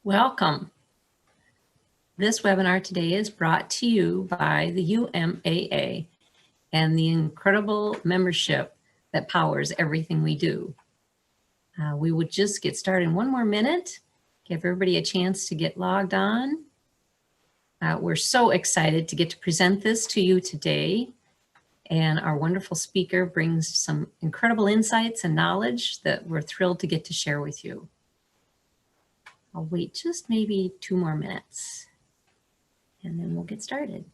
Welcome. This webinar today is brought to you by the UMAA and the incredible membership that powers everything we do. We would just get started in one more minute, give everybody a chance to get logged on. We're so excited to get to present this to you today. And our wonderful speaker brings some incredible insights and knowledge that we're thrilled to get to share with you. I'll wait just maybe 2 more minutes and then we'll get started.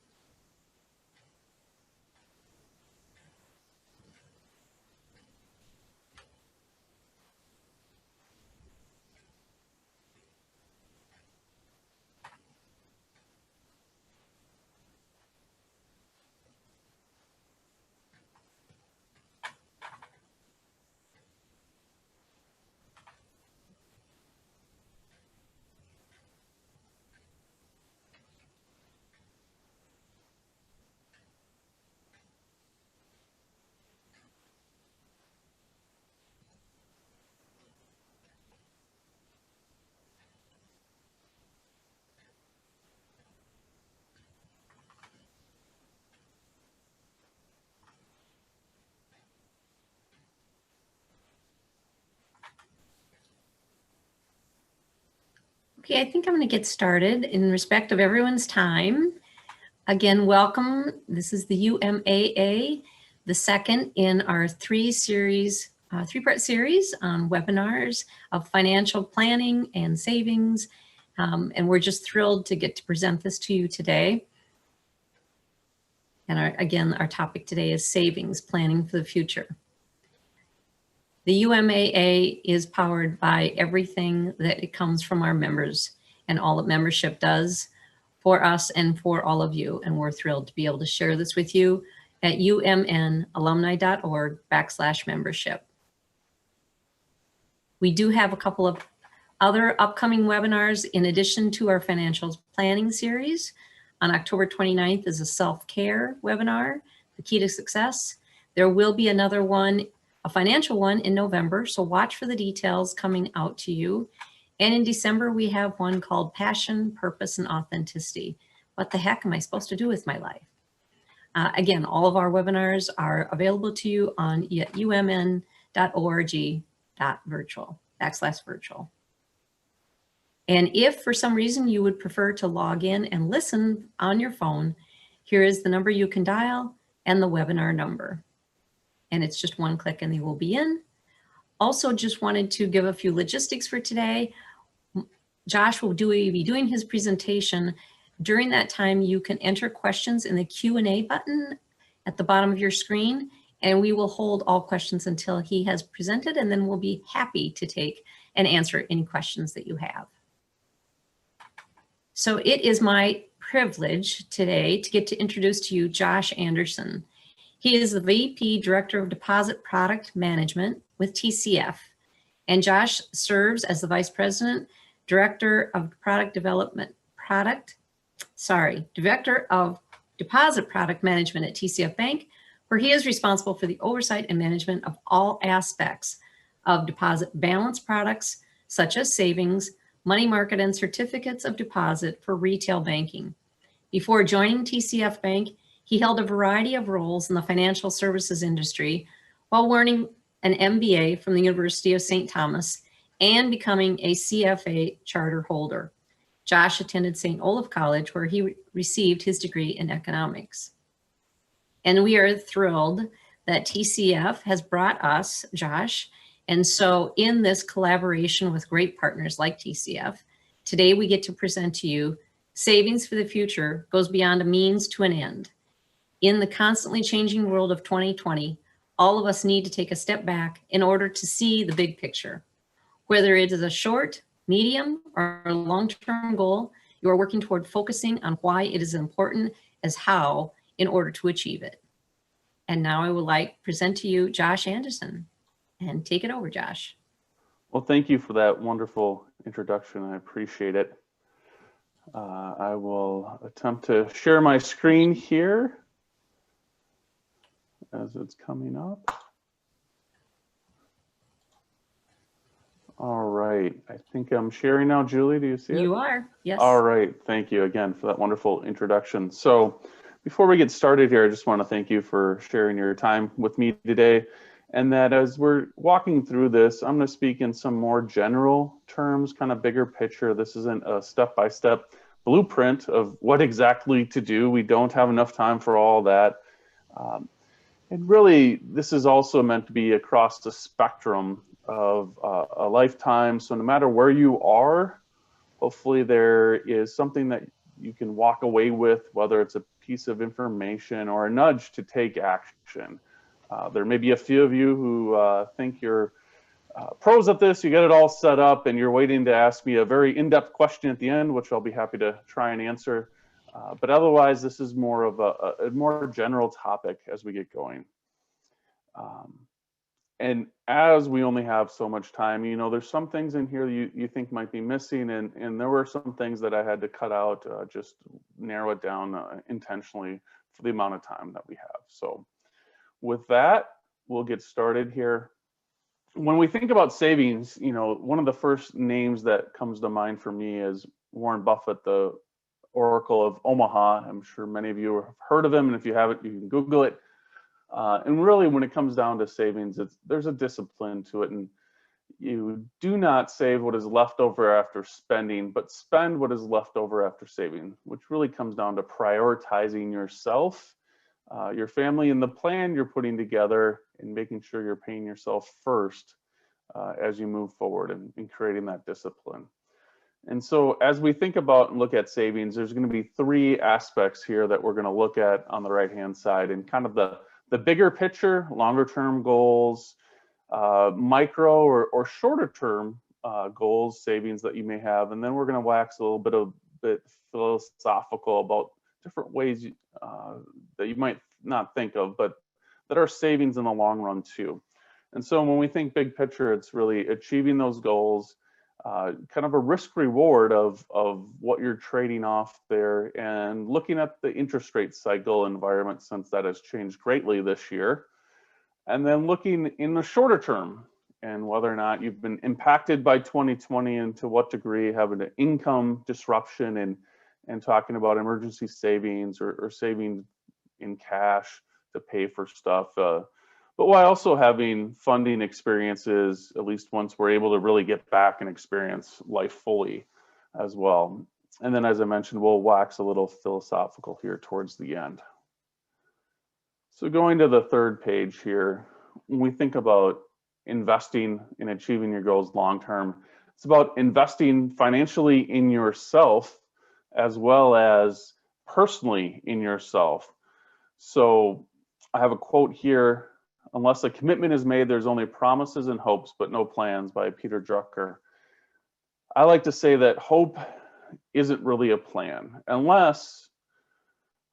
Okay, I think I'm going to get started in respect of everyone's time. Again, welcome. This is the UMAA, the second in our three-part series on webinars of financial planning and savings. And we're just thrilled to get to present this to you today. And again, our topic today is savings, planning for the future. The UMAA is powered by everything that it comes from our members and all that membership does for us and for all of you. And we're thrilled to be able to share this with you at umnalumni.org/membership. We do have a couple of other upcoming webinars in addition to our financial planning series. On October 29th is a self-care webinar, the key to success. There will be another one, a financial one in November, so watch for the details coming out to you. And in December, we have one called Passion, Purpose, and Authenticity. What the heck am I supposed to do with my life? Again, all of our webinars are available to you on umn.org/virtual. And if for some reason you would prefer to log in and listen on your phone, here is the number you can dial and the webinar number. And it's just one click and they will be in. Also just wanted to give a few logistics for today. Josh will be doing his presentation. During that time, you can enter questions in the Q&A button at the bottom of your screen, and we will hold all questions until he has presented, and then we'll be happy to take and answer any questions that you have. So it is my privilege today to get to introduce to you Josh Anderson. He is the VP Director of Deposit Product Management with TCF. And Josh serves as the Vice President, Director of Director of Deposit Product Management at TCF Bank, where he is responsible for the oversight and management of all aspects of deposit balance products, such as savings, money market, and certificates of deposit for retail banking. Before joining TCF Bank, he held a variety of roles in the financial services industry while earning an MBA from the University of St. Thomas and becoming a CFA charter holder. Josh attended St. Olaf College, where he received his degree in economics. And we are thrilled that TCF has brought us Josh. And so in this collaboration with great partners like TCF, today we get to present to you Savings for the Future Goes Beyond a Means to an End. In the constantly changing world of 2020, all of us need to take a step back in order to see the big picture. Whether it is a short, medium, or long-term goal, you are working toward focusing on why it is important as how in order to achieve it. And now I would like to present to you Josh Anderson. And take it over, Josh. Well, thank you for that wonderful introduction. I appreciate it. I will attempt to share my screen here as it's coming up. All right. I think I'm sharing now. Julie, do you see it? You are, yes. All right. Thank you again for that wonderful introduction. So before we get started here, I just want to thank you for sharing your time with me today. And that as we're walking through this, I'm going to speak in some more general terms, kind of bigger picture. This isn't a step-by-step blueprint of what exactly to do. We don't have enough time for all that. And really, this is also meant to be across the spectrum of a lifetime. So no matter where you are, hopefully there is something that you can walk away with, whether it's a piece of information or a nudge to take action. There may be a few of you who think you're pros at this, you get it all set up, and you're waiting to ask me a very in-depth question at the end, which I'll be happy to try and answer. But otherwise, this is more of a more general topic as we get going. And as we only have so much time, you know, there's some things in here you think might be missing, and there were some things that I had to cut out, just narrow it down intentionally for the amount of time that we have. So with that, we'll get started here. When we think about savings, you know, one of the first names that comes to mind for me is Warren Buffett, the Oracle of Omaha. I'm sure many of you have heard of him, and if you haven't, you can Google it. And really, when it comes down to savings, there's a discipline to it, and you do not save what is left over after spending, but spend what is left over after saving, which really comes down to prioritizing yourself, your family, and the plan you're putting together, and making sure you're paying yourself first as you move forward and creating that discipline. And so as we think about and look at savings, there's going to be three aspects here that we're going to look at on the right-hand side, and kind of the bigger picture, longer term goals, micro or shorter term goals, savings that you may have. And then we're going to wax a little bit philosophical about different ways that you might not think of, but that are savings in the long run too. And so when we think big picture, it's really achieving those goals, kind of a risk reward of what you're trading off there, and looking at the interest rate cycle environment, since that has changed greatly this year. And then looking in the shorter term and whether or not you've been impacted by 2020 and to what degree, having an income disruption, and talking about emergency savings or saving in cash to pay for stuff. But while also having funding experiences, at least once we're able to really get back and experience life fully as well. And then, as I mentioned, we'll wax a little philosophical here towards the end. So going to the third page here, when we think about investing in achieving your goals long term, it's about investing financially in yourself as well as personally in yourself. So I have a quote here: "Unless a commitment is made, there's only promises and hopes, but no plans," by Peter Drucker. I like to say that hope isn't really a plan, unless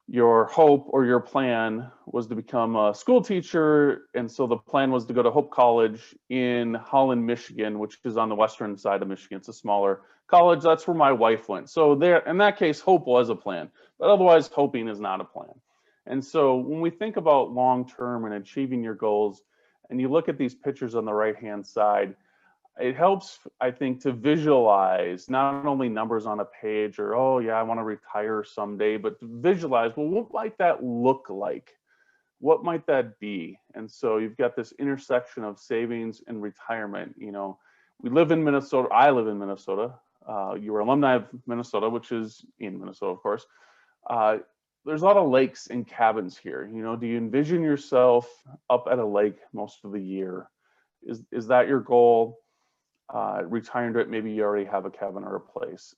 your hope or your plan was to become a school teacher, and so the plan was to go to Hope College in Holland, Michigan, which is on the western side of Michigan. It's a smaller college. That's where my wife went. So there, in that case, hope was a plan, but otherwise hoping is not a plan. And so when we think about long-term and achieving your goals, and you look at these pictures on the right-hand side, it helps, I think, to visualize not only numbers on a page or, oh yeah, I want to retire someday, but to visualize, well, what might that look like? What might that be? And so you've got this intersection of savings and retirement. You know, we live in Minnesota. I live in Minnesota. You are alumni of Minnesota, which is in Minnesota, of course. There's a lot of lakes and cabins here. You know, do you envision yourself up at a lake most of the year? Is that your goal? Retiring to it, maybe you already have a cabin or a place.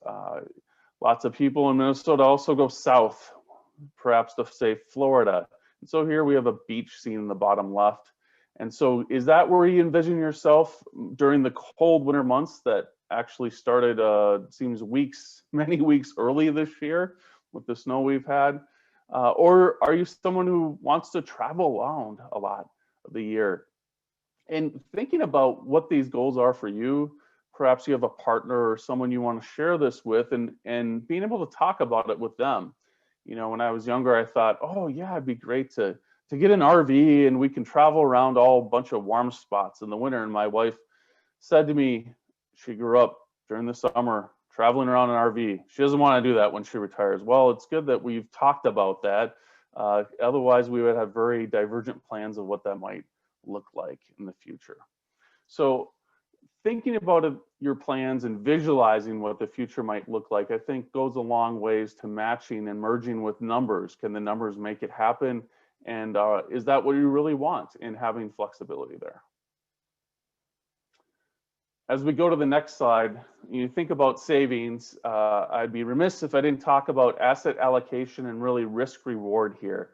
Lots of people in Minnesota also go south, perhaps to say Florida. And so here we have a beach scene in the bottom left. And so is that where you envision yourself during the cold winter months that actually started, seems many weeks early this year with the snow we've had? Or are you someone who wants to travel around a lot of the year? And thinking about what these goals are for you, perhaps you have a partner or someone you want to share this with, and being able to talk about it with them. You know, when I was younger, I thought, oh yeah, it'd be great to get an RV and we can travel around all a bunch of warm spots in the winter. And my wife said to me, she grew up during the summer traveling around an RV. She doesn't want to do that when she retires. Well, it's good that we've talked about that. Otherwise, we would have very divergent plans of what that might look like in the future. So thinking about your plans and visualizing what the future might look like, I think goes a long ways to matching and merging with numbers. Can the numbers make it happen? And is that what you really want in having flexibility there? As we go to the next slide, you think about savings, I'd be remiss if I didn't talk about asset allocation and really risk reward here.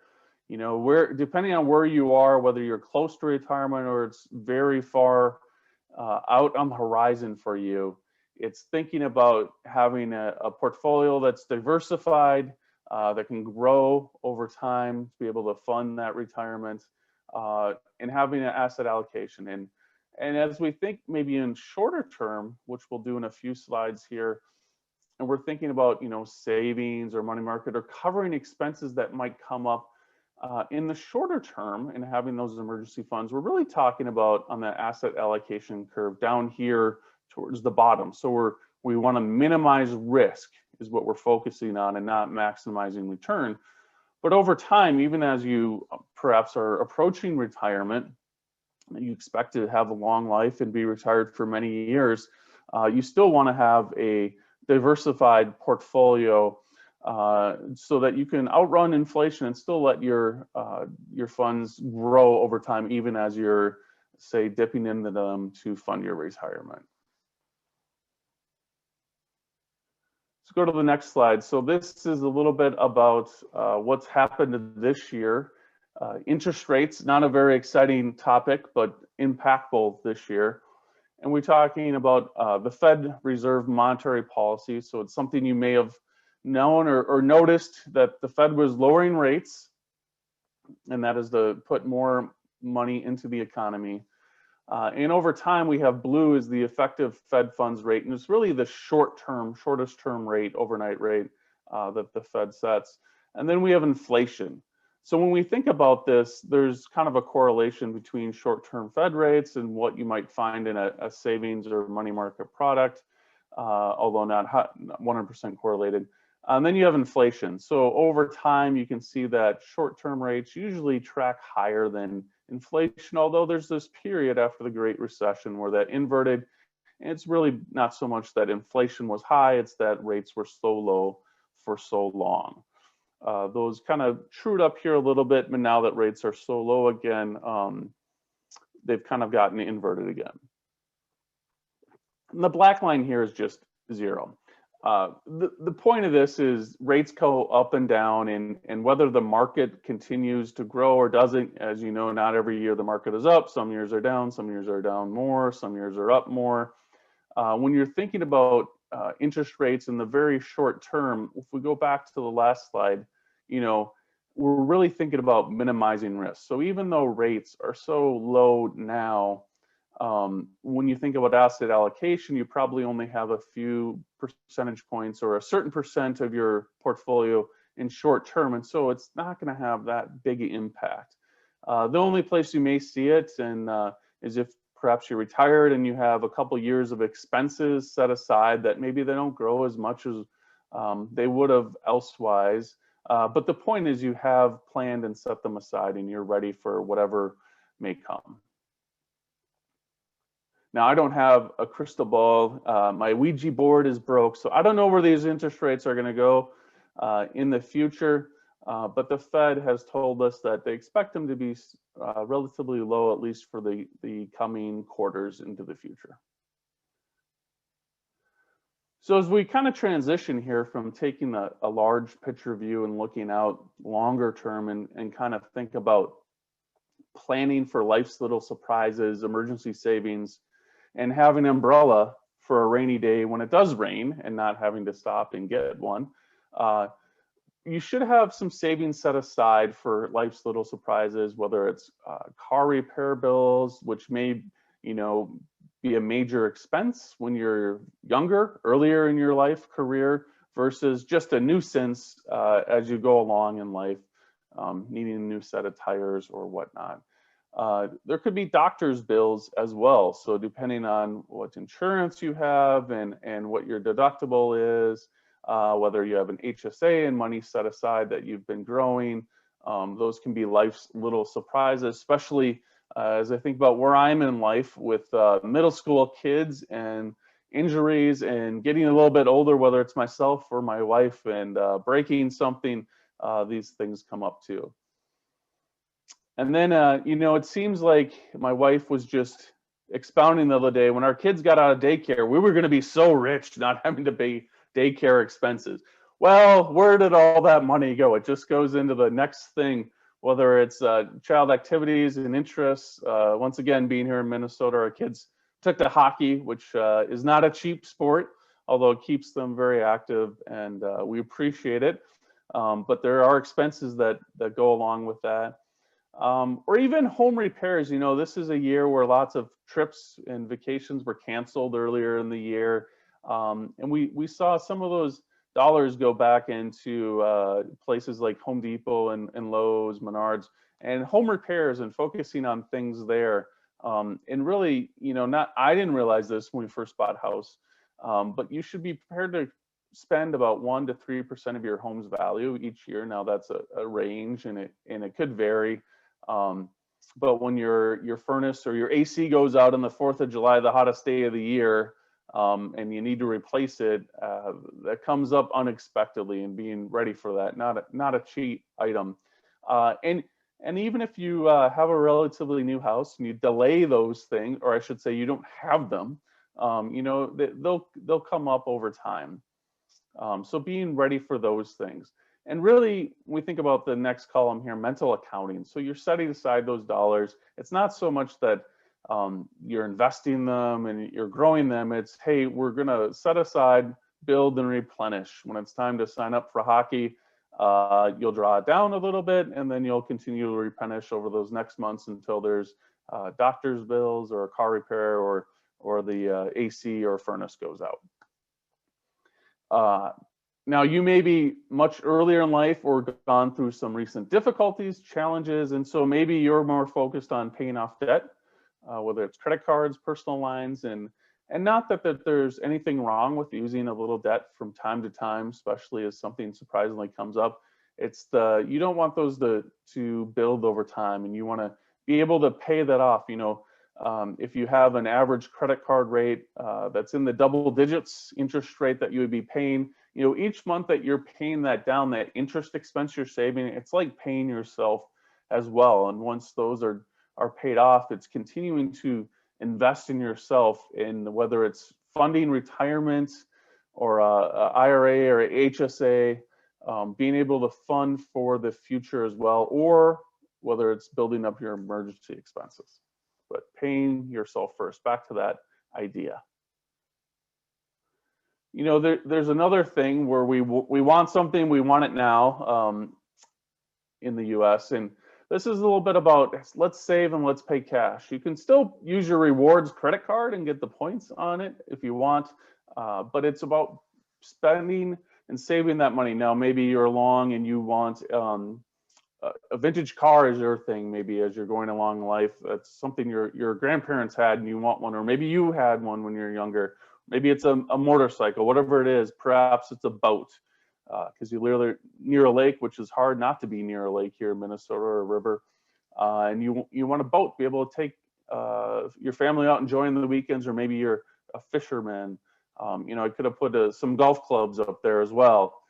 You know, depending on where you are, whether you're close to retirement or it's very far out on the horizon for you, it's thinking about having a portfolio that's diversified, that can grow over time to be able to fund that retirement, and having an asset allocation. And as we think maybe in shorter term, which we'll do in a few slides here, and we're thinking about, you know, savings or money market or covering expenses that might come up in the shorter term and having those emergency funds, we're really talking about on the asset allocation curve down here towards the bottom. So we want to minimize risk is what we're focusing on and not maximizing return. But over time, even as you perhaps are approaching retirement, you expect to have a long life and be retired for many years, you still want to have a diversified portfolio so that you can outrun inflation and still let your funds grow over time, even as you're, say, dipping into them to fund your retirement. Let's go to the next slide. So this is a little bit about what's happened this year. Interest rates, not a very exciting topic, but impactful this year. And we're talking about the Fed Reserve monetary policy. So it's something you may have known or noticed, that the Fed was lowering rates, and that is to put more money into the economy. And over time, we have blue as the effective Fed funds rate, and it's really the shortest term rate, overnight rate that the Fed sets. And then we have inflation. So when we think about this, there's kind of a correlation between short-term Fed rates and what you might find in a savings or money market product, although not 100% correlated. And then you have inflation. So over time, you can see that short-term rates usually track higher than inflation, although there's this period after the Great Recession where that inverted. And it's really not so much that inflation was high, it's that rates were so low for so long. Those kind of trued up here a little bit, but now that rates are so low again, they've kind of gotten inverted again. And the black line here is just zero. The point of this is rates go up and down, and whether the market continues to grow or doesn't. As you know, not every year the market is up. Some years are down, some years are down more, some years are up more. When you're thinking about interest rates in the very short term, if we go back to the last slide, you know, we're really thinking about minimizing risk. So even though rates are so low now, when you think about asset allocation, you probably only have a few percentage points or a certain percent of your portfolio in short term, and so it's not going to have that big impact. The only place you may see it is if perhaps you're retired and you have a couple years of expenses set aside that maybe they don't grow as much as they would have elsewise. But the point is you have planned and set them aside and you're ready for whatever may come. Now, I don't have a crystal ball. My Ouija board is broke, so I don't know where these interest rates are going to go in the future. But the Fed has told us that they expect them to be relatively low, at least for the coming quarters into the future. So as we kind of transition here from taking a large picture view and looking out longer term and kind of think about planning for life's little surprises, emergency savings, and having an umbrella for a rainy day when it does rain and not having to stop and get one, you should have some savings set aside for life's little surprises, whether it's car repair bills, which may, you know, be a major expense when you're younger, earlier in your life career, versus just a nuisance as you go along in life, needing a new set of tires or whatnot. There could be doctor's bills as well. So depending on what insurance you have and what your deductible is, whether you have an HSA and money set aside that you've been growing, those can be life's little surprises, especially as I think about where I'm in life with middle school kids and injuries and getting a little bit older, whether it's myself or my wife, and breaking something, these things come up too. And then, it seems like my wife was just expounding the other day, when our kids got out of daycare, we were going to be so rich not having to pay daycare expenses. Well, where did all that money go? It just goes into the next thing, whether it's child activities and interests. Once again, being here in Minnesota, our kids took to hockey, which is not a cheap sport, although it keeps them very active, and we appreciate it. But there are expenses that go along with that. Or even home repairs. This is a year where lots of trips and vacations were canceled earlier in the year. And we saw some of those dollars go back into places like Home Depot and Lowe's, Menards, and home repairs, and focusing on things there. And really, I didn't realize this when we first bought a house, but you should be prepared to spend about 1 to 3% of your home's value each year. Now that's a range, and it could vary. But when your furnace or your AC goes out on the 4th of July, the hottest day of the year, and you need to replace it, that comes up unexpectedly, and being ready for that, not a cheap item. And even if you have a relatively new house and you delay those things, or I should say you don't have them, they'll come up over time. So being ready for those things. And really, when we think about the next column here, mental accounting. So you're setting aside those dollars. It's not so much that you're investing them and you're growing them. It's, hey, we're going to set aside, build, and replenish. When it's time to sign up for hockey, you'll draw it down a little bit, and then you'll continue to replenish over those next months until there's doctor's bills or a car repair or the AC or furnace goes out. Now, you may be much earlier in life or gone through some recent difficulties, challenges, and so maybe you're more focused on paying off debt, whether it's credit cards, personal lines, and not that there's anything wrong with using a little debt from time to time, especially as something surprisingly comes up. It's you don't want those to build over time, and you want to be able to pay that off. If you have an average credit card rate that's in the double digits interest rate that you would be paying, each month that you're paying that down, that interest expense you're saving, it's like paying yourself as well. And once those are paid off, it's continuing to invest in yourself, in whether it's funding retirement or a IRA or a HSA, being able to fund for the future as well, or whether it's building up your emergency expenses. But paying yourself first, back to that idea. There's another thing where we want something, we want it now in the US. And this is a little bit about, let's save and let's pay cash. You can still use your rewards credit card and get the points on it if you want, but it's about spending and saving that money. Now, maybe you're along and you want a vintage car is your thing, maybe as you're going along in life. That's something your grandparents had and you want one, or maybe you had one when you're younger. Maybe it's a motorcycle, whatever it is. Perhaps it's a boat, because you live near a lake, which is hard not to be near a lake here in Minnesota, or a river. And you want a boat, be able to take your family out enjoying the weekends, or maybe you're a fisherman. I could have put some golf clubs up there as well.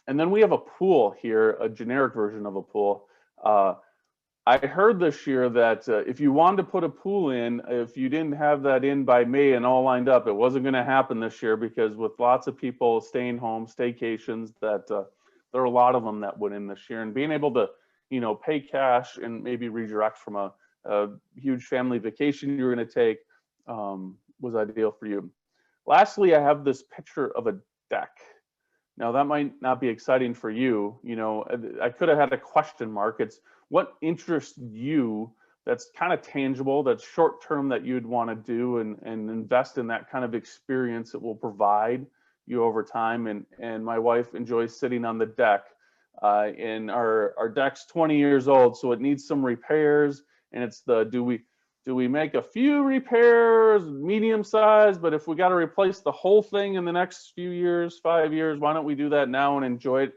And then we have a pool here, a generic version of a pool. I heard this year that if you wanted to put a pool in, if you didn't have that in by May and all lined up, it wasn't going to happen this year, because with lots of people staying home, staycations, that there are a lot of them that went in this year. And being able to, pay cash and maybe redirect from a huge family vacation you were going to take was ideal for you. Lastly, I have this picture of a deck. Now, that might not be exciting for you. I could have had a question mark. It's what interests you that's kind of tangible, that's short term, that you'd want to do and invest in that kind of experience that will provide you over time. And my wife enjoys sitting on the deck And our deck's 20 years old, so it needs some repairs. And it's the, do we make a few repairs, medium size, but if we got to replace the whole thing in the next few years, 5 years, why don't we do that now and enjoy it?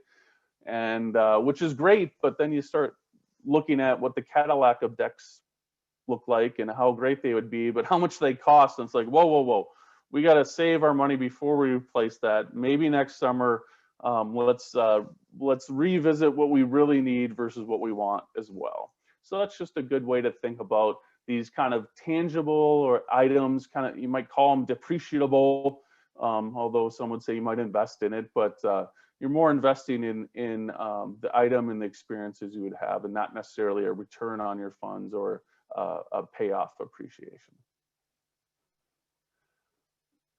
And which is great, but then you start looking at what the Cadillac of decks look like and how great they would be, but how much they cost. And it's like, whoa. We got to save our money before we replace that. Maybe next summer, let's revisit what we really need versus what we want as well. So that's just a good way to think about these kind of tangible or items, kind of, you might call them depreciable, although some would say you might invest in it, but you're more investing in the item and the experiences you would have, and not necessarily a return on your funds or a payoff appreciation.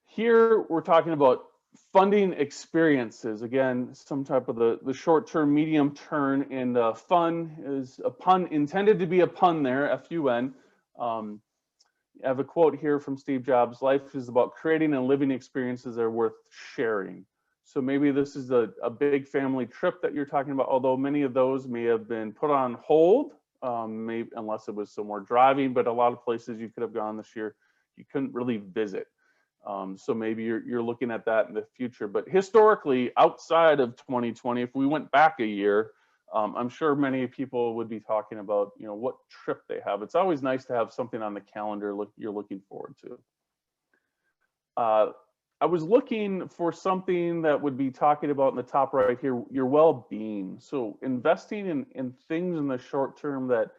Here we're talking about funding experiences. Again, some type of the short-term, medium-term, and fun is a pun intended to be a pun there, F-U-N. I have a quote here from Steve Jobs: "Life is about creating and living experiences that are worth sharing." So maybe this is a big family trip that you're talking about, although many of those may have been put on hold, maybe unless it was somewhere driving, but a lot of places you could have gone this year, you couldn't really visit. So maybe you're looking at that in the future. But historically, outside of 2020, if we went back a year, I'm sure many people would be talking about, what trip they have. It's always nice to have something on the calendar you're looking forward to. I was looking for something that would be talking about in the top right here, your well-being. So investing in things in the short term that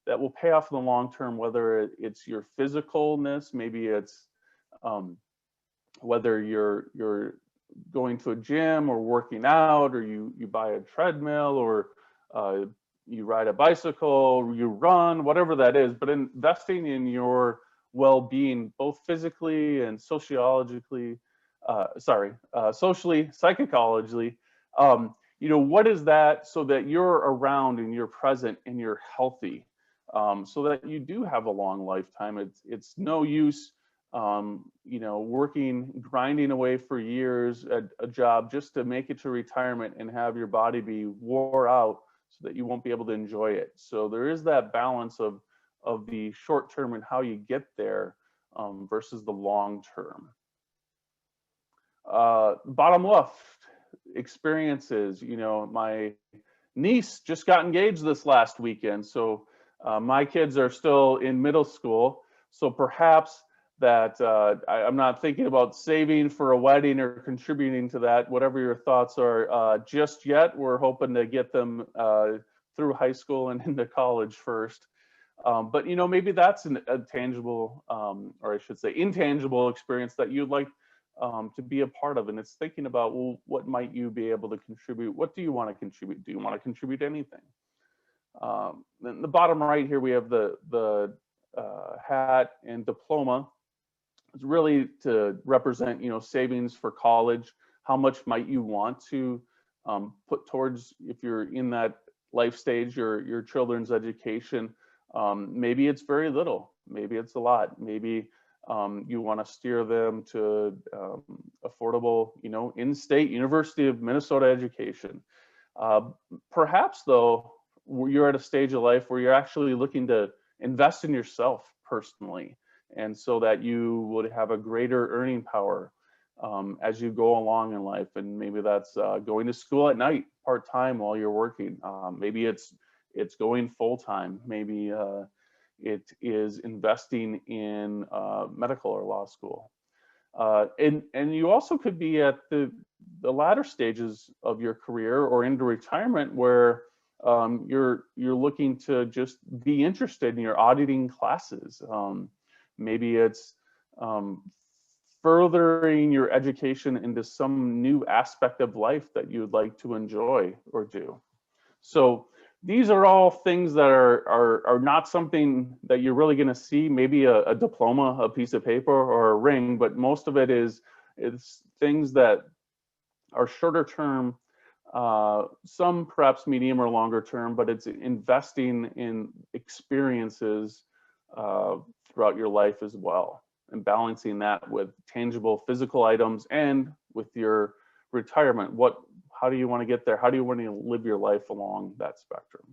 will pay off in the long term, whether it's your physicalness, maybe it's whether you're going to a gym or working out, or you buy a treadmill, or you ride a bicycle, or you run, whatever that is, but investing in your well-being, both physically and socially, psychologically, what is that, so that you're around and you're present and you're healthy, so that you do have a long lifetime. It's no use grinding away for years at a job just to make it to retirement and have your body be wore out so that you won't be able to enjoy it. So there is that balance of the short term and how you get there versus the long term. Bottom left, experiences. My niece just got engaged this last weekend, so my kids are still in middle school, so perhaps that I'm not thinking about saving for a wedding or contributing to that. Whatever your thoughts are just yet, we're hoping to get them through high school and into college first. But maybe that's a tangible, or I should say intangible experience that you'd like to be a part of. And it's thinking about, well, what might you be able to contribute? What do you want to contribute? Do you want to contribute anything? Then the bottom right here, we have the hat and diploma. It's really to represent, savings for college. How much might you want to put towards, if you're in that life stage, your children's education? Maybe it's very little, maybe it's a lot. Maybe you want to steer them to affordable, in-state University of Minnesota education. Perhaps though, you're at a stage of life where you're actually looking to invest in yourself personally, and so that you would have a greater earning power as you go along in life. And maybe that's going to school at night part-time while you're working. Maybe it's going full-time. Maybe it is investing in medical or law school. And you also could be at the latter stages of your career or into retirement, where you're looking to just be interested in your auditing classes. Maybe it's furthering your education into some new aspect of life that you'd like to enjoy or do. So these are all things that are not something that you're really going to see, maybe a diploma, a piece of paper, or a ring, but most of it is things that are shorter term, some perhaps medium or longer term, but it's investing in experiences throughout your life as well, and balancing that with tangible physical items and with your retirement. How do you want to get there? How do you want to live your life along that spectrum?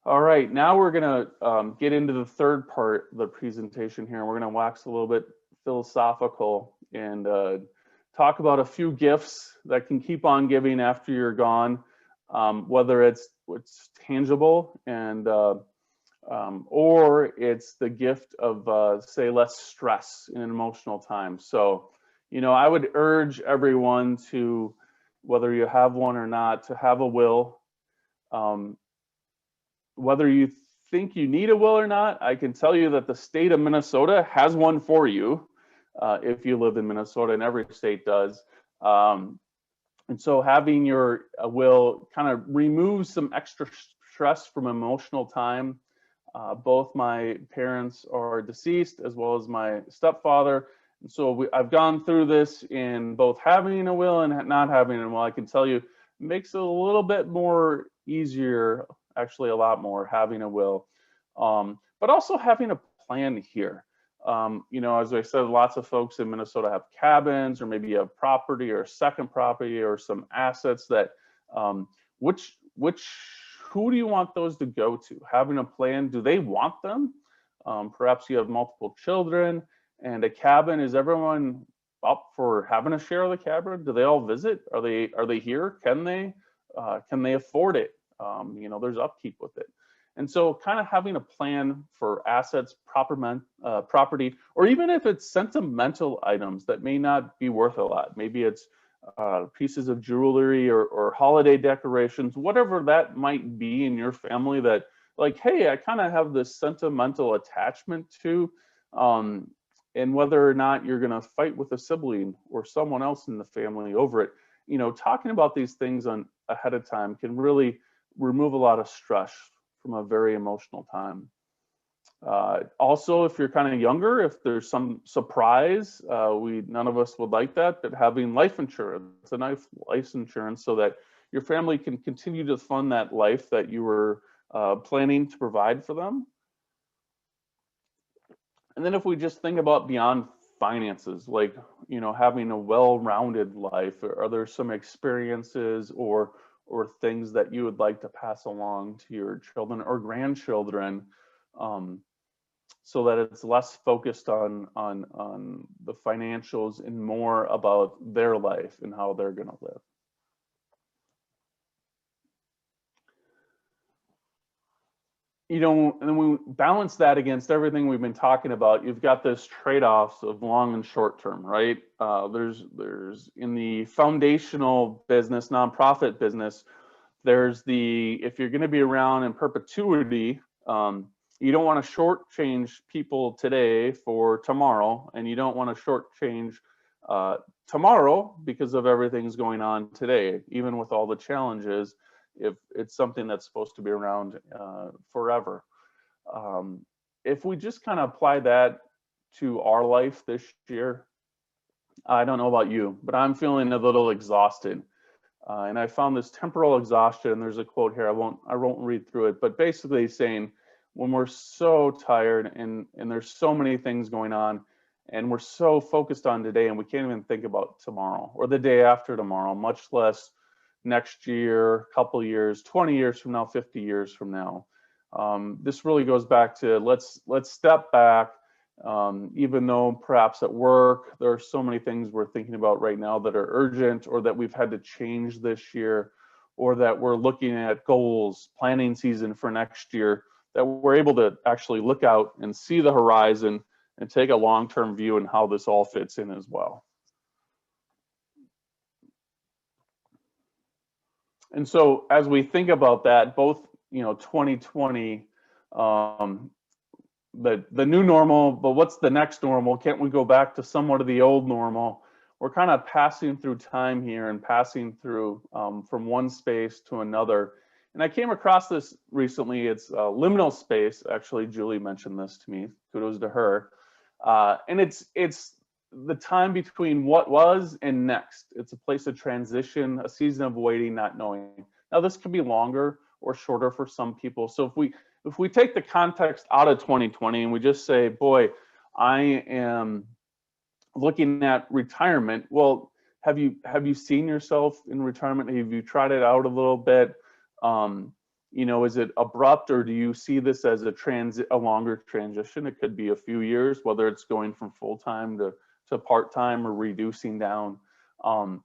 All right, now we're going to get into the third part of the presentation here. We're going to wax a little bit philosophical and talk about a few gifts that can keep on giving after you're gone, whether it's tangible and or it's the gift of say less stress in an emotional time. So, you know, I would urge everyone to, whether you have one or not, to have a will. Whether you think you need a will or not, I can tell you that the state of Minnesota has one for you if you live in Minnesota, and every state does. And so having your will kind of removes some extra stress from emotional time. Both my parents are deceased, as well as my stepfather. And so I've gone through this in both having a will and not having a will. I can tell you, it makes it a little bit more easier, actually a lot more, having a will, but also having a plan here. You know, as I said, lots of folks in Minnesota have cabins, or maybe you have property or a second property or some assets that, who do you want those to go to? Having a plan, do they want them? Perhaps you have multiple children and a cabin. Is everyone up for having a share of the cabin? Do they all visit? Are they here? Can they afford it? You know, there's upkeep with it. And so kind of having a plan for assets, property, or even if it's sentimental items that may not be worth a lot. Maybe it's pieces of jewelry or holiday decorations, whatever that might be in your family that, like, hey, I kind of have this sentimental attachment to, and whether or not you're going to fight with a sibling or someone else in the family over it. You know, talking about these things ahead of time can really remove a lot of stress from a very emotional time. Also, if you're kind of younger, if there's some surprise, none of us would like that, but having life insurance, a nice life insurance, so that your family can continue to fund that life that you were planning to provide for them. And then if we just think about beyond finances, like, you know, having a well-rounded life, are there some experiences or things that you would like to pass along to your children or grandchildren, so that it's less focused on the financials and more about their life and how they're going to live. You know, and then we balance that against everything we've been talking about. You've got this trade-offs of long and short term, right? There's in the foundational business, nonprofit business, there's if you're going to be around in perpetuity, you don't want to shortchange people today for tomorrow, and you don't want to shortchange tomorrow because of everything's going on today, even with all the challenges. If it's something that's supposed to be around forever. If we just kind of apply that to our life this year, I don't know about you, but I'm feeling a little exhausted. And I found this temporal exhaustion. There's a quote here, I won't read through it, but basically saying when we're so tired and there's so many things going on and we're so focused on today and we can't even think about tomorrow or the day after tomorrow, much less next year, couple years, 20 years from now, 50 years from now. This really goes back to let's step back, even though perhaps at work there are so many things we're thinking about right now that are urgent or that we've had to change this year, or that we're looking at goals, planning season for next year, that we're able to actually look out and see the horizon and take a long-term view and how this all fits in as well. And so as we think about that, both, you know, 2020, the new normal, but what's the next normal? Can't we go back to somewhat of the old normal? We're kind of passing through time here and passing through from one space to another. And I came across this recently. It's liminal space. Actually, Julie mentioned this to me. Kudos to her. And it's the time between what was and next. It's a place of transition, a season of waiting, not knowing. Now, this could be longer or shorter for some people. So if we take the context out of 2020 and we just say, boy, I am looking at retirement, well, have you seen yourself in retirement? Have you tried it out a little bit? You know, is it abrupt, or do you see this as a longer transition? It could be a few years, whether it's going from full-time to part-time or reducing down. But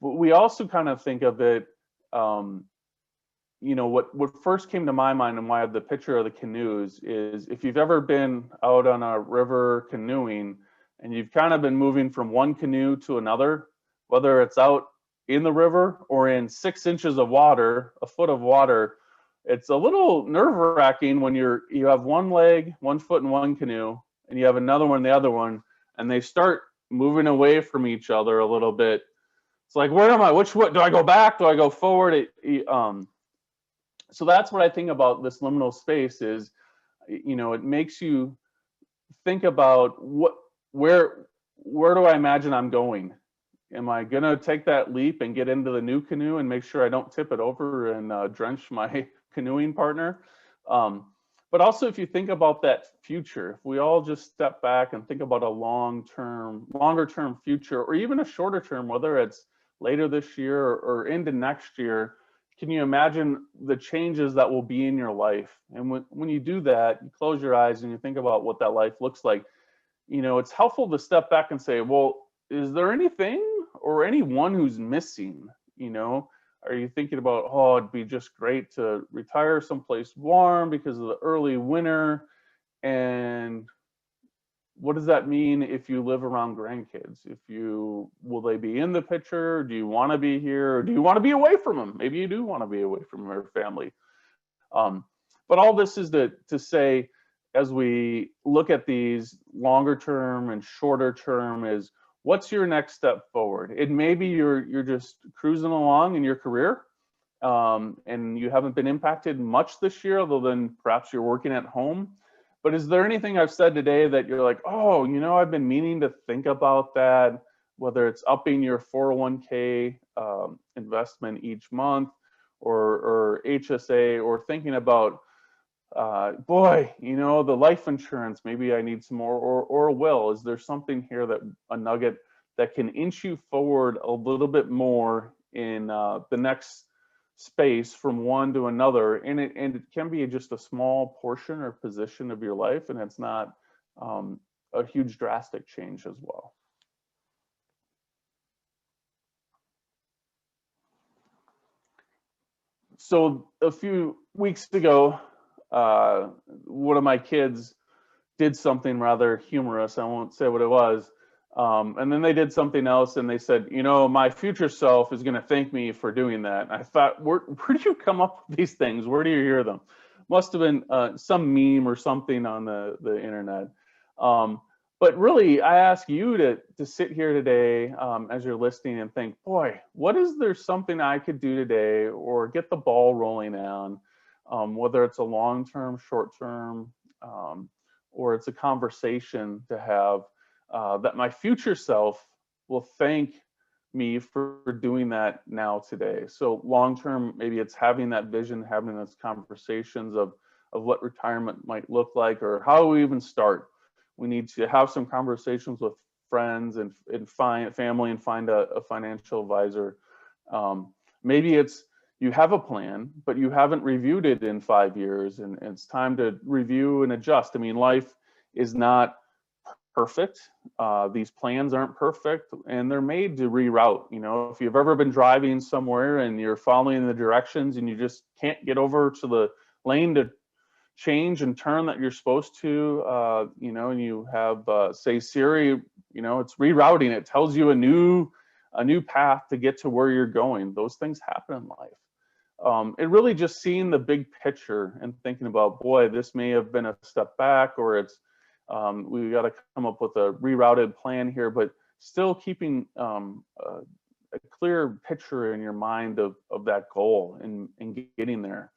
we also kind of think of it, you know, what first came to my mind and why I have the picture of the canoes is, if you've ever been out on a river canoeing and you've kind of been moving from one canoe to another, whether it's out in the river or in 6 inches of water, a foot of water, it's a little nerve-wracking when you have one leg, 1 foot in one canoe, and you have another one, the other one, and they start moving away from each other a little bit. It's like, where am I? Which way do I go back? Do I go forward? So that's what I think about this liminal space is, you know, it makes you think about where do I imagine I'm going? Am I gonna take that leap and get into the new canoe and make sure I don't tip it over and drench my canoeing partner? But also, if you think about that future, if we all just step back and think about a longer term future, or even a shorter term, whether it's later this year or into next year, can you imagine the changes that will be in your life? And when you do that, you close your eyes and you think about what that life looks like. You know, it's helpful to step back and say, well, is there anything or anyone who's missing? You know, are you thinking about, oh, it'd be just great to retire someplace warm because of the early winter? And what does that mean if you live around grandkids? Will they be in the picture? Do you want to be here? Or do you want to be away from them? Maybe you do want to be away from your family. But all this is to say, as we look at these longer term and shorter term, is what's your next step forward? It may be you're just cruising along in your career, and you haven't been impacted much this year, other than perhaps you're working at home. But is there anything I've said today that you're like, oh, you know, I've been meaning to think about that, whether it's upping your 401k investment each month, or HSA, or thinking about, boy, you know, the life insurance, maybe I need some more, or a will. Is there something here, a nugget that can inch you forward a little bit more in the next space from one to another? And it can be just a small portion or position of your life, and it's not a huge drastic change as well. So a few weeks ago, one of my kids did something rather humorous. I won't say what it was. And then they did something else, and they said, you know, my future self is going to thank me for doing that. And I thought, where do you come up with these things? Where do you hear them? Must have been some meme or something on the internet. But really, I ask you to sit here today as you're listening and think, boy, what is there something I could do today, or get the ball rolling on, whether it's a long-term, short-term, or it's a conversation to have, that my future self will thank me for doing that now today. So long-term, maybe it's having that vision, having those conversations of what retirement might look like, or how we even start. We need to have some conversations with friends and find family, and find a financial advisor. Maybe it's you have a plan, but you haven't reviewed it in 5 years, and it's time to review and adjust. I mean, life is not perfect. These plans aren't perfect, and they're made to reroute. You know, if you've ever been driving somewhere and you're following the directions and you just can't get over to the lane to change and turn that you're supposed to, you know, and you have, say, Siri, you know, it's rerouting. It tells you a new path to get to where you're going. Those things happen in life. It really just seeing the big picture and thinking about, boy, this may have been a step back, or it's we got to come up with a rerouted plan here, but still keeping a clear picture in your mind of that goal and getting there.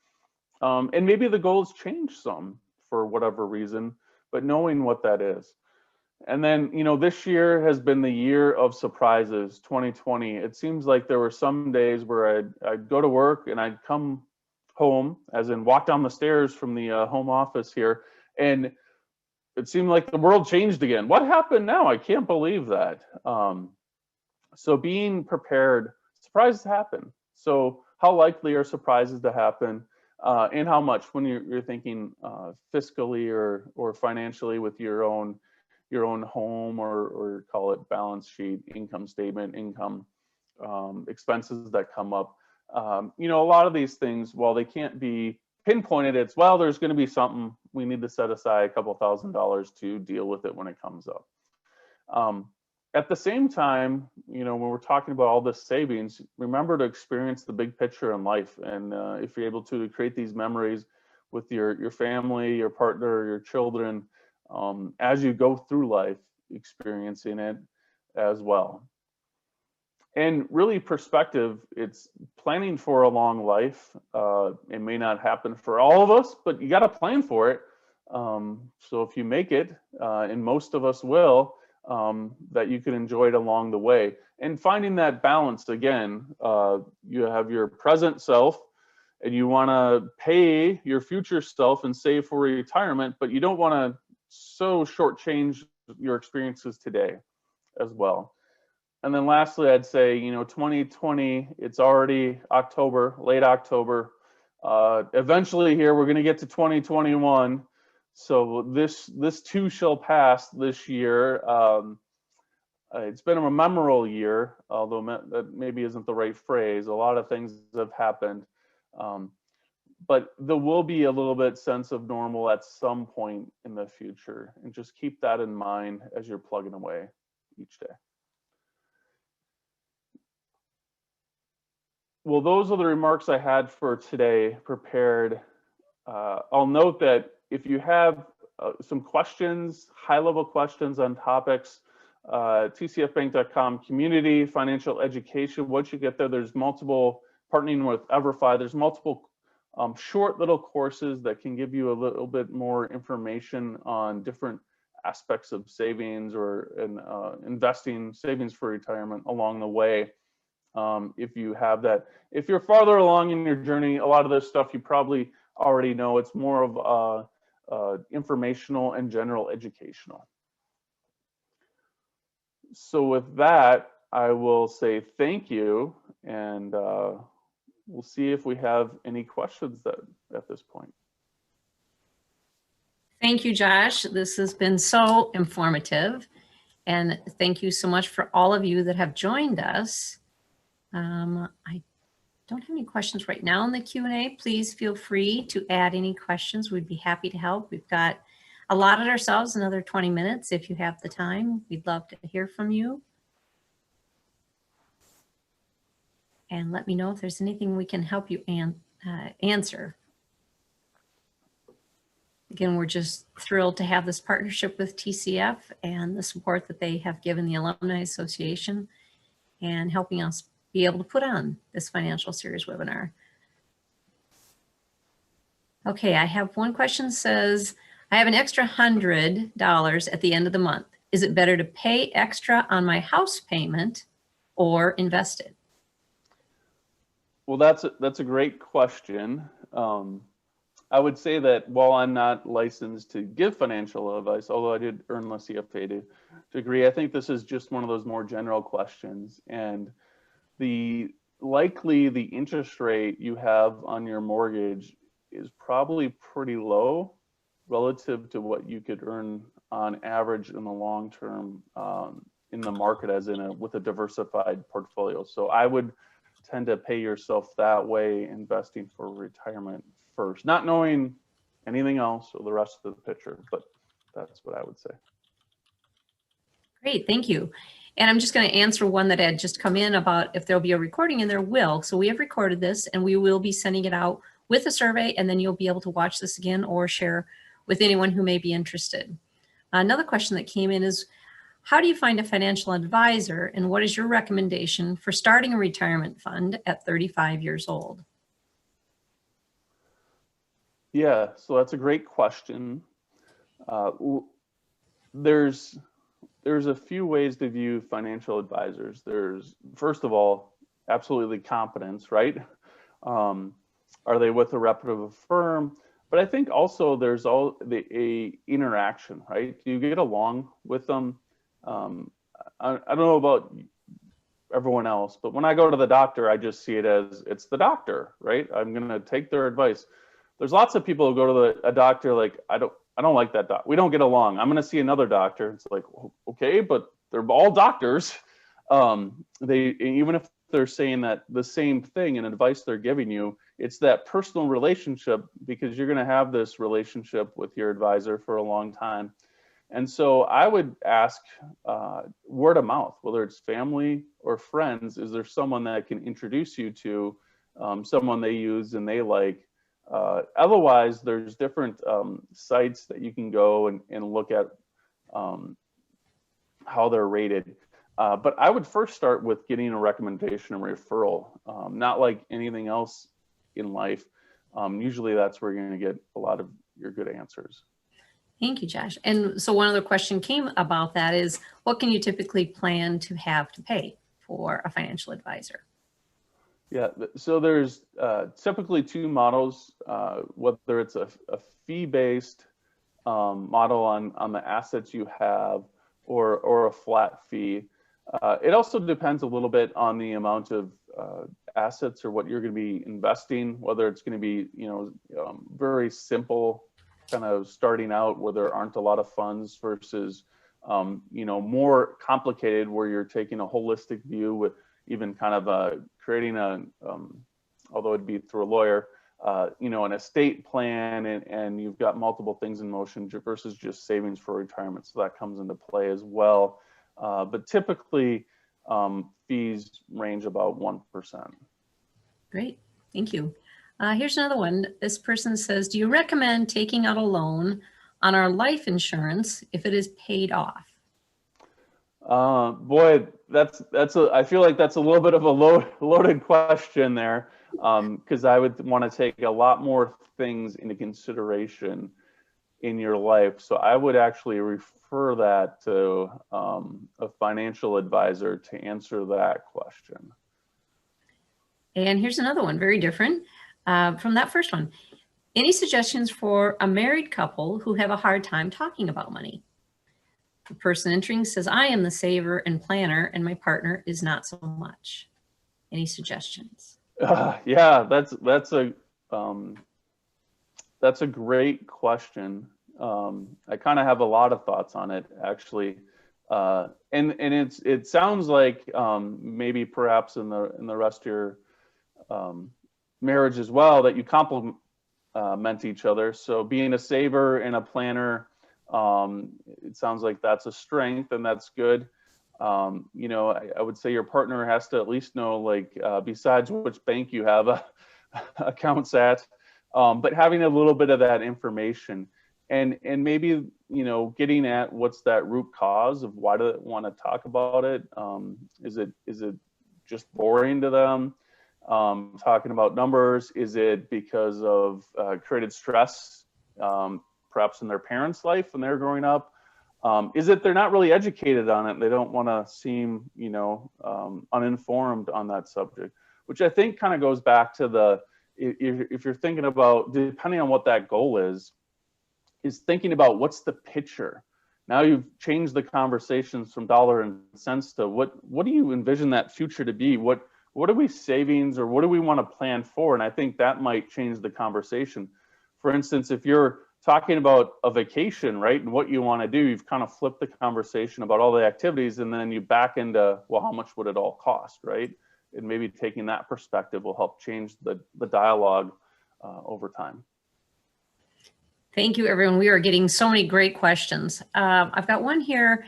And maybe the goals change some for whatever reason, but knowing what that is. And then, you know, this year has been the year of surprises, 2020. It seems like there were some days where I'd go to work and I'd come home, as in walk down the stairs from the home office here, and it seemed like the world changed again. What happened now? I can't believe that. So being prepared, surprises happen. So how likely are surprises to happen, and how much when you're thinking fiscally or financially with your own home, or call it balance sheet, income statement, income, expenses that come up. A lot of these things, while they can't be pinpointed, it's, well, there's going to be something we need to set aside a couple $1,000s to deal with it when it comes up. At the same time, when we're talking about all this savings, remember to experience the big picture in life. And if you're able to create these memories with your family, your partner, your children, as you go through life, experiencing it as well. And really, perspective, it's planning for a long life. It may not happen for all of us, but you got to plan for it. So if you make it, and most of us will, that you can enjoy it along the way. And finding that balance, again, you have your present self, and you want to pay your future self and save for retirement, but you don't want to so shortchange your experiences today as well. And then lastly, I'd say, 2020, it's already October, late October. Eventually here, we're going to get to 2021. So this too shall pass this year. It's been a memorable year, although that maybe isn't the right phrase. A lot of things have happened. But there will be a little bit sense of normal at some point in the future. And just keep that in mind as you're plugging away each day. Well, those are the remarks I had for today prepared. I'll note that if you have some questions, high-level questions on topics, tcfbank.com community financial education, once you get there, there's multiple, partnering with EverFi, there's multiple short little courses that can give you a little bit more information on different aspects of savings or investing, savings for retirement along the way. If you have that, if you're farther along in your journey, a lot of this stuff you probably already know. It's more of informational and general educational. So with that, I will say thank you, and we'll see if we have any questions at this point. Thank you, Josh. This has been so informative, and thank you so much for all of you that have joined us. I don't have any questions right now in the Q&A. Please feel free to add any questions. We'd be happy to help. We've got allotted ourselves another 20 minutes if you have the time. We'd love to hear from you. And let me know if there's anything we can help you answer. Again, we're just thrilled to have this partnership with TCF and the support that they have given the Alumni Association and helping us be able to put on this financial series webinar. Okay, I have one question says, I have an extra $100 at the end of the month. Is it better to pay extra on my house payment or invest it? Well, that's a great question. I would say that while I'm not licensed to give financial advice, although I did earn the CFA degree, I think this is just one of those more general questions. And likely the interest rate you have on your mortgage is probably pretty low relative to what you could earn on average in the long term in the market, as with a diversified portfolio. So I would tend to pay yourself that way, investing for retirement first, not knowing anything else or the rest of the picture, but that's what I would say. Great, thank you. And I'm just going to answer one that had just come in about if there'll be a recording, and there will. So we have recorded this, and we will be sending it out with a survey, and then you'll be able to watch this again or share with anyone who may be interested. Another question that came in is, how do you find a financial advisor, and what is your recommendation for starting a retirement fund at 35 years old? Yeah, so that's a great question. There's a few ways to view financial advisors. There's, first of all, absolutely competence, right? Are they with a reputable firm? But I think also there's a interaction, right? Do you get along with them? I don't know about everyone else. But when I go to the doctor, I just see it as it's the doctor, right? I'm going to take their advice. There's lots of people who go to a doctor like, I don't like that doc. We don't get along. I'm going to see another doctor. It's like, okay, but they're all doctors. They, even if they're saying that the same thing and advice they're giving you, it's that personal relationship, because you're going to have this relationship with your advisor for a long time. And so I would ask word of mouth, whether it's family or friends, is there someone that can introduce you to someone they use and they like? Otherwise, there's different sites that you can go and look at how they're rated. But I would first start with getting a recommendation and referral, not like anything else in life. Usually that's where you're going to get a lot of your good answers. Thank you, Josh. And so one other question came about that is, what can you typically plan to have to pay for a financial advisor? Yeah, so there's typically two models, whether it's a fee-based model on the assets you have, or a flat fee. It also depends a little bit on the amount of assets or what you're going to be investing, whether it's going to be, very simple, kind of starting out where there aren't a lot of funds versus, more complicated where you're taking a holistic view with even kind of creating although it'd be through a lawyer, an estate plan, and you've got multiple things in motion versus just savings for retirement. So that comes into play as well. But typically fees range about 1%. Great, thank you. Here's another one. This person says, do you recommend taking out a loan on our life insurance if it is paid off? Boy, I feel like that's a little bit of a loaded question there, because I would want to take a lot more things into consideration in your life. So I would actually refer that to a financial advisor to answer that question. And here's another one, very different from that first one. Any suggestions for a married couple who have a hard time talking about money? The person entering says, I am the saver and planner, and my partner is not so much. Any suggestions? Yeah, that's a great question. I kind of have a lot of thoughts on it, actually, and it sounds like maybe perhaps in the rest of your marriage as well, that you complement each other. So being a saver and a planner, it sounds like that's a strength, and that's good. I would say your partner has to at least know, like, besides which bank you have accounts at, but having a little bit of that information, and maybe getting at what's that root cause of why do they want to talk about it. Is it just boring to them? Talking about numbers? Is it because of created stress, perhaps in their parents' life when they're growing up? Is it they're not really educated on it? They don't want to seem, uninformed on that subject, which I think kind of goes back to if you're thinking about, depending on what that goal is thinking about what's the picture. Now you've changed the conversations from dollar and cents to what do you envision that future to be? What are we savings, or what do we want to plan for? And I think that might change the conversation. For instance, if you're talking about a vacation, right, and what you want to do, you've kind of flipped the conversation about all the activities, and then you back into, well, how much would it all cost, right? And maybe taking that perspective will help change the dialogue over time. Thank you, everyone. We are getting so many great questions. I've got one here.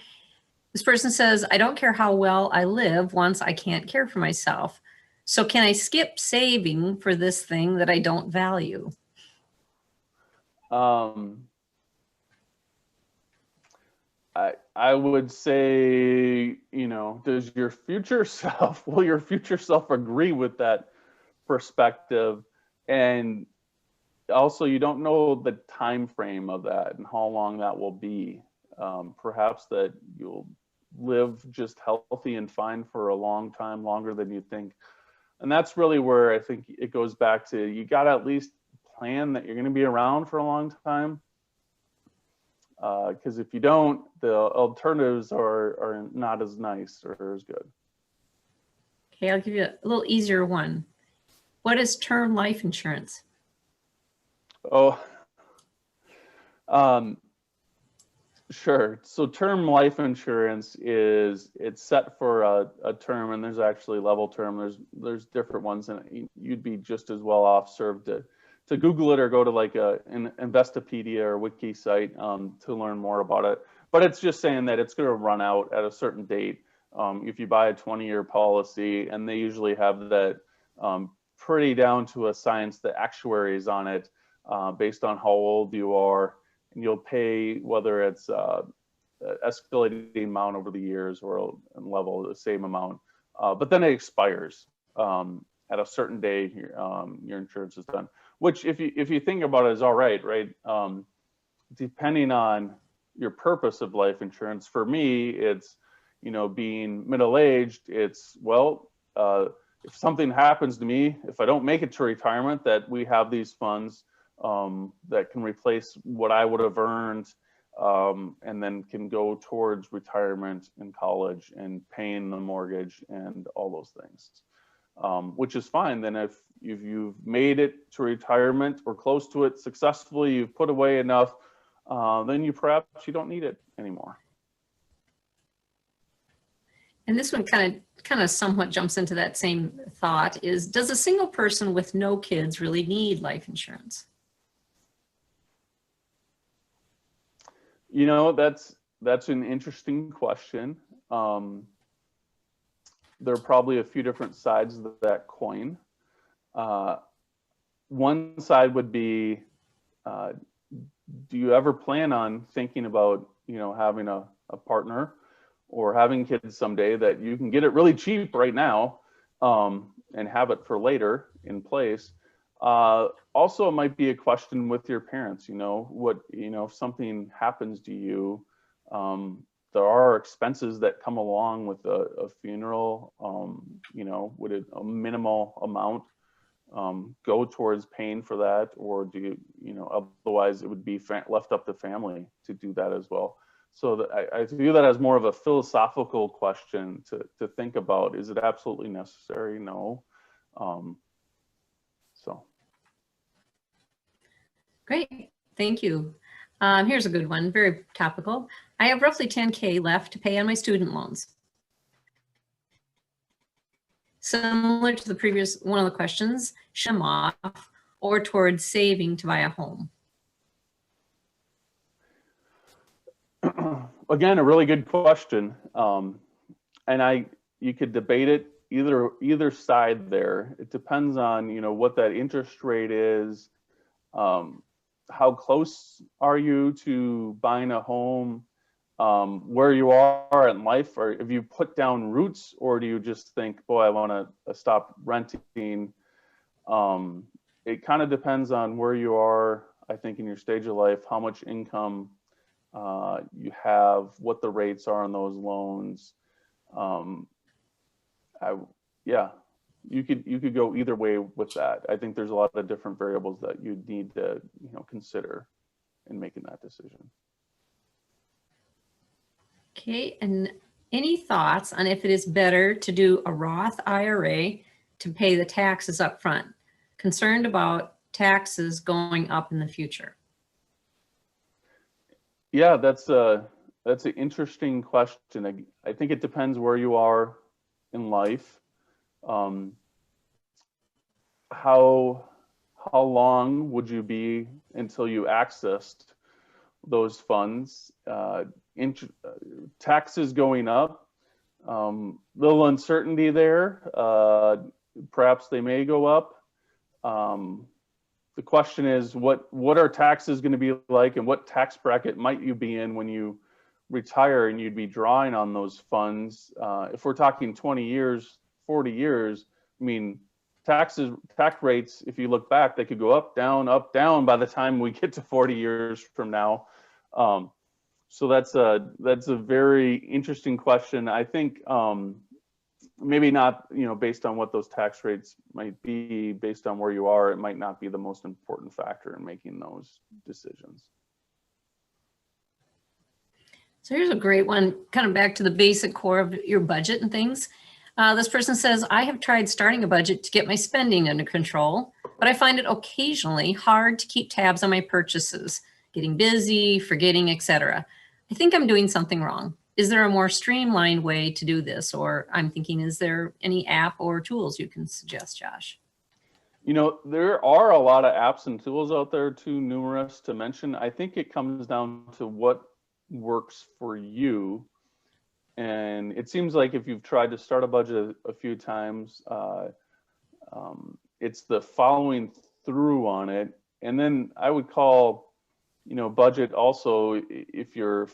This person says, I don't care how well I live once I can't care for myself. So can I skip saving for this thing that I don't value? I would say, does your future self, will your future self agree with that perspective? And also, you don't know the time frame of that and how long that will be. Perhaps that you'll live just healthy and fine for a long time, longer than you think. And that's really where I think it goes back to, you got to at least plan that you're going to be around for a long time. Because if you don't, the alternatives are not as nice or as good. Okay, I'll give you a little easier one. What is term life insurance? Oh, um, sure. So term life insurance it's set for a term, and there's actually level term. There's different ones, and you'd be just as well off served to Google it or go to like an Investopedia or Wiki site to learn more about it. But it's just saying that it's going to run out at a certain date. If you buy a 20-year policy, and they usually have that pretty down to a science, the actuaries on it, based on how old you are, and you'll pay whether it's escalating amount over the years or a level the same amount, but then it expires at a certain day. Your insurance is done, which if you think about it is all right, right? Depending on your purpose of life insurance, for me, it's being middle-aged. It's if something happens to me, if I don't make it to retirement, that we have these funds that can replace what I would have earned, and then can go towards retirement and college and paying the mortgage and all those things, which is fine. Then if you've made it to retirement or close to it successfully, you've put away enough, then perhaps you don't need it anymore. And this one kind of somewhat jumps into that same thought is, does a single person with no kids really need life insurance? That's an interesting question. There are probably a few different sides of that coin. One side would be, do you ever plan on thinking about, having a partner or having kids someday, that you can get it really cheap right now, and have it for later in place? Also, it might be a question with your parents. If something happens to you, there are expenses that come along with a funeral. Would a minimal amount go towards paying for that, or do otherwise it would be left up to family to do that as well? So I view that as more of a philosophical question to think about. Is it absolutely necessary? No. Great, thank you. Here's a good one, very topical. I have roughly $10K left to pay on my student loans. Similar to the previous one of the questions, should them off or towards saving to buy a home? Again, a really good question. And you could debate it either side there. It depends on, what that interest rate is. How close are you to buying a home? Where you are in life, or have you put down roots, or do you just think, boy, I want to stop renting? It kind of depends on where you are, I think, in your stage of life, how much income you have, what the rates are on those loans. You could go either way with that. I think there's a lot of different variables that you need to consider in making that decision. Okay, and any thoughts on if it is better to do a Roth IRA to pay the taxes up front? Concerned about taxes going up in the future. Yeah, that's an interesting question. I think it depends where you are in life. How long would you be until you accessed those funds? Taxes going up, little uncertainty there. Perhaps they may go up. The question is, what are taxes going to be like, and what tax bracket might you be in when you retire and you'd be drawing on those funds? If we're talking 20 years, 40 years, I mean, tax rates, if you look back, they could go up, down by the time we get to 40 years from now. So that's a very interesting question. I think maybe not, based on what those tax rates might be, based on where you are, it might not be the most important factor in making those decisions. So here's a great one, kind of back to the basic core of your budget and things. This person says, I have tried starting a budget to get my spending under control, but I find it occasionally hard to keep tabs on my purchases, getting busy, forgetting, etc. I think I'm doing something wrong. Is there a more streamlined way to do this? Or I'm thinking, is there any app or tools you can suggest, Josh? You know, there are a lot of apps and tools out there, too numerous to mention. I think it comes down to what works for you. And it seems like if you've tried to start a budget a few times, it's the following through on it. And then I would call, you know, budget also, if you're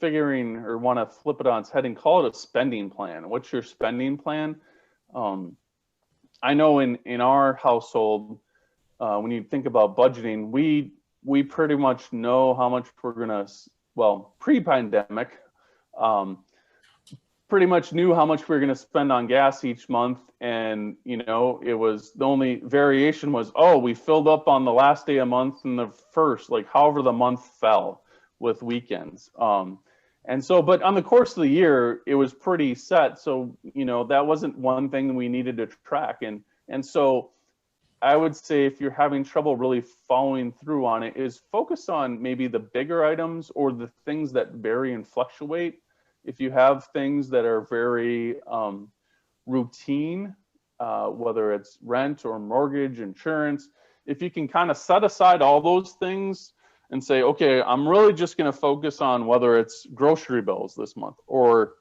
figuring or want to flip it on its head and call it a spending plan. What's your spending plan? I know in our household, when you think about budgeting, we pretty much know how much we're gonna, well, pre-pandemic, pretty much knew how much we were going to spend on gas each month. And, you know, it was the only variation was, oh, we filled up on the last day of month and the first, like however the month fell with weekends. And so, but on the course of the year, it was pretty set. So, you know, that wasn't one thing we needed to track. And so I would say if you're having trouble really following through on it, is focus on maybe the bigger items or the things that vary and fluctuate. If you have things that are very routine, whether it's rent or mortgage, insurance, if you can kind of set aside all those things and say, okay, I'm really just going to focus on whether it's grocery bills this month or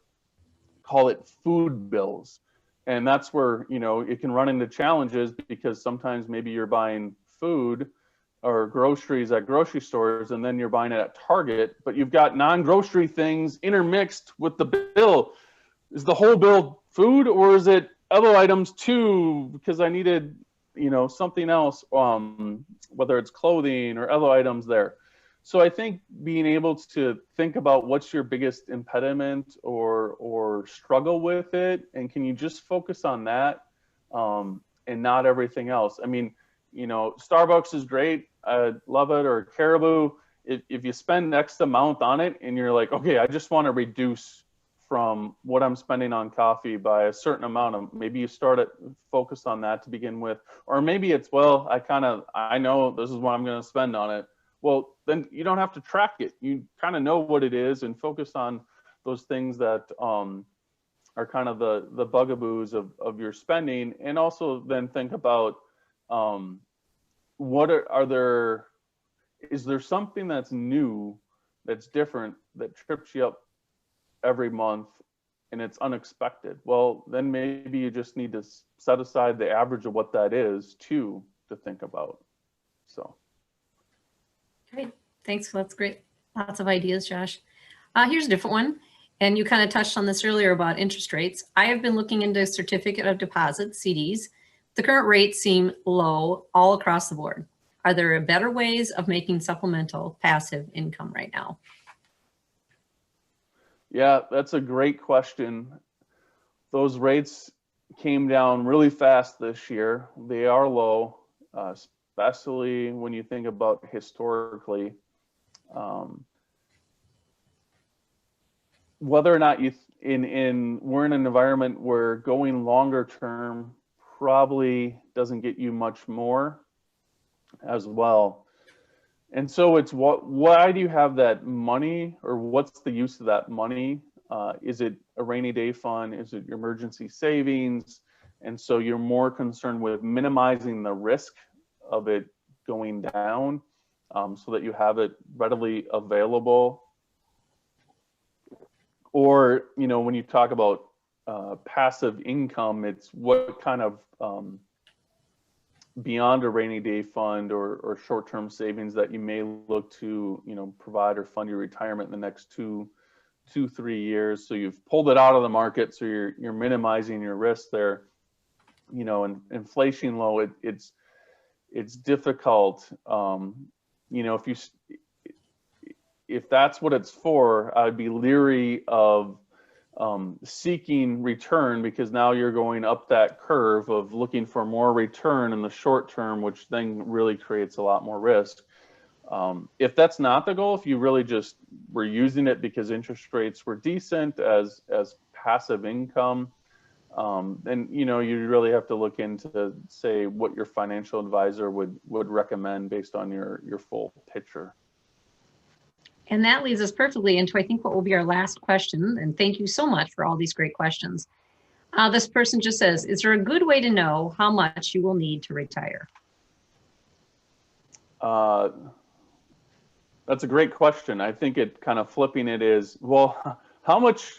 call it food bills. And that's where, you know, it can run into challenges because sometimes maybe you're buying food or groceries at grocery stores, and then you're buying it at Target, but you've got non-grocery things intermixed with the bill. Is the whole bill food, or is it other items too? Because I needed, you know, something else, whether it's clothing or other items there. So I think being able to think about what's your biggest impediment or struggle with it, and can you just focus on that and not everything else? I mean, you know, Starbucks is great. I love it. Or Caribou. If you spend X amount on it and you're like, okay, I just want to reduce from what I'm spending on coffee by a certain amount of, maybe you start at focus on that to begin with. Or maybe it's, well, I know this is what I'm going to spend on it. Well, then you don't have to track it. You kind of know what it is and focus on those things that are kind of the bugaboos of your spending. And also then think about, is there something that's new, that's different, that trips you up every month and it's unexpected? Well, then maybe you just need to set aside the average of what that is too, to think about. So. Great, thanks, that's great. Lots of ideas, Josh. Here's a different one. And you kind of touched on this earlier about interest rates. I have been looking into certificate of deposit, CDs. The current rates seem low all across the board. Are there better ways of making supplemental passive income right now? Yeah, that's a great question. Those rates came down really fast this year. They are low, especially when you think about historically. Whether or not we're in an environment where going longer term probably doesn't get you much more as well. And so it's why do you have that money, or what's the use of that money? Is it a rainy day fund? Is it your emergency savings? And so you're more concerned with minimizing the risk of it going down, so that you have it readily available. Or, you know, when you talk about passive income, it's what kind of beyond a rainy day fund or short-term savings that you may look to, you know, provide or fund your retirement in the next 2-3 years. So you've pulled it out of the market, so you're minimizing your risk there. You know, and inflation low, it's difficult. You know, if that's what it's for, I'd be leery of seeking return, because now you're going up that curve of looking for more return in the short term, which then really creates a lot more risk. If that's not the goal, if you really just were using it because interest rates were decent as passive income, And you really have to look into, say, what your financial advisor would recommend based on your full picture. And that leads us perfectly into, I think, what will be our last question. And thank you so much for all these great questions. This person just says, is there a good way to know how much you will need to retire? That's a great question. I think it kind of flipping it is, well, how much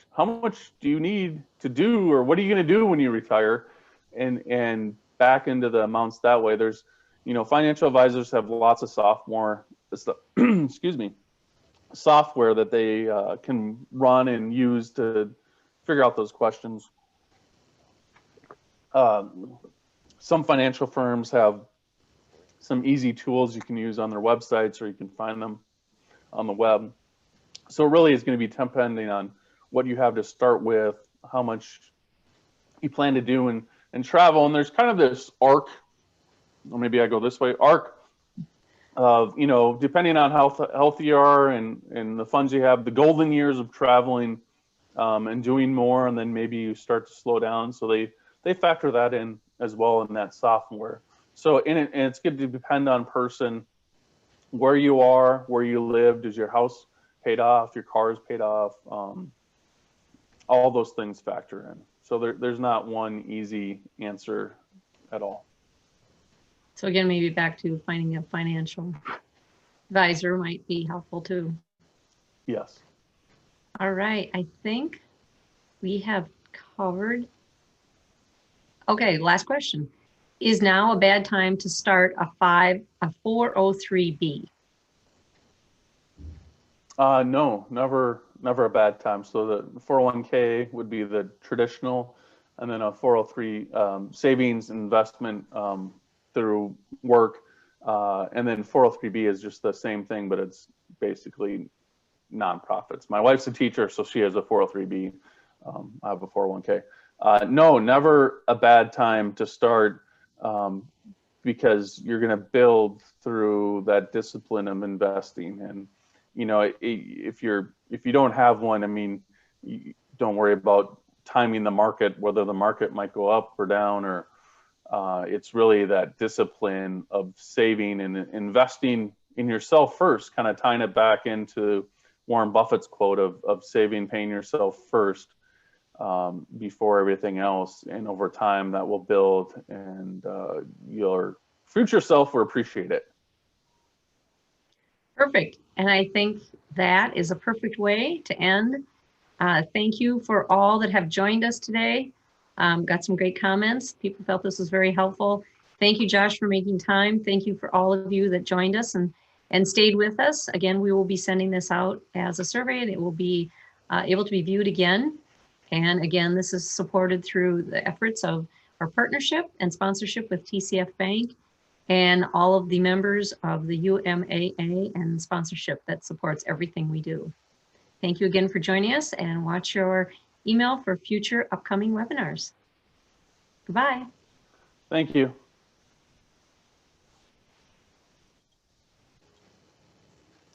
do you need to do, or what are you going to do when you retire, and back into the amounts that way. There's, financial advisors have lots of software, excuse me, software that they can run and use to figure out those questions. Some financial firms have some easy tools you can use on their websites, or you can find them on the web. So really it's going to be depending on what you have to start with, how much you plan to do and travel. And there's kind of this arc, or maybe I go this way, arc of, depending on how healthy you are and the funds you have, the golden years of traveling and doing more, and then maybe you start to slow down. So they factor that in as well in that software. So and it's going to depend on person, where you are, where you live. Does your house paid off? Your car is paid off? All those things factor in. So there's not one easy answer at all. So again, maybe back to finding a financial advisor might be helpful too. Yes. All right, I think we have covered. Okay, last question. Is now a bad time to start a 403B? No, never a bad time. So the 401k would be the traditional, and then a 403 savings investment through work, and then 403b is just the same thing, but it's basically nonprofits. My wife's a teacher, so she has a 403b. I have a 401k. No, never a bad time to start, because you're going to build through that discipline of investing. And if you don't have one, I mean, don't worry about timing the market, whether the market might go up or down, or it's really that discipline of saving and investing in yourself first, kind of tying it back into Warren Buffett's quote of saving, paying yourself first before everything else. And over time that will build, and your future self will appreciate it. Perfect. And I think that is a perfect way to end. Thank you for all that have joined us today. Got some great comments. People felt this was very helpful. Thank you, Josh, for making time. Thank you for all of you that joined us and stayed with us. Again, we will be sending this out as a survey, and it will be able to be viewed again. And again, this is supported through the efforts of our partnership and sponsorship with TCF Bank and all of the members of the UMAA and sponsorship that supports everything we do. Thank you again for joining us, and watch your email for future upcoming webinars. Goodbye. Thank you.